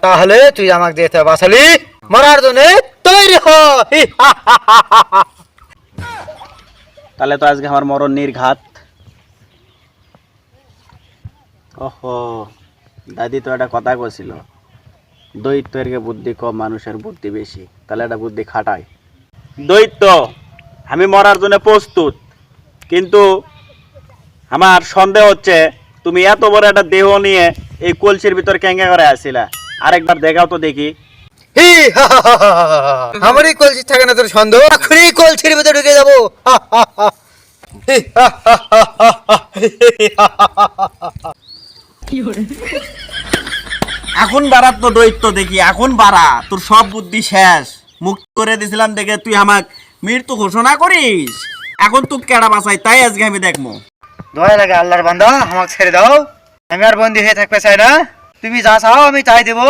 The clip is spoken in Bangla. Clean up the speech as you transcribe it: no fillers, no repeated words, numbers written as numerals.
তাহলে তুই আমাকে যেতে বাঁচালি মরার জন্য তৈরি হ। তাহলে তো আজকে আমার মরণ নির্ঘাত। ওহো, দাদি তো একটা কথা কছিল, দৈত্যের বুদ্ধি কম, মানুষের বুদ্ধি বেশি। তাহলে একটা বুদ্ধি খাটাই। দৈত্য, আমি মরার জন্য প্রস্তুত, কিন্তু আমার সন্দেহ হচ্ছে তুমি এত বড় একটা দেহ নিয়ে এই কলসির ভিতর ক্যাঙ্গা করে আসছিলা। আরেকবার দেখাও তো দেখি। আমারই কলসি থাকে না তোর সন্দেহ? এখনই কলসির ভিতরে ঢুকে যাবো। এখন বাড়াত তো দৈত্য, দেখি এখন বাড়া, তোর সব বুদ্ধি শেষ। মুক্ত করে দিছিলাম দেখে তুই আমাকে মৃত্যু ঘোষণা করিস। এখন তুই কেডা বাঁচাই তাই আজকে আমি দেখবো। দয়া লাগে আল্লাহর বান্দা, আমাকে ছেড়ে দাও। আমি আর বন্দী হয়ে থাকতে চাই না। তুমি যা চাও আমি তাই দেবো।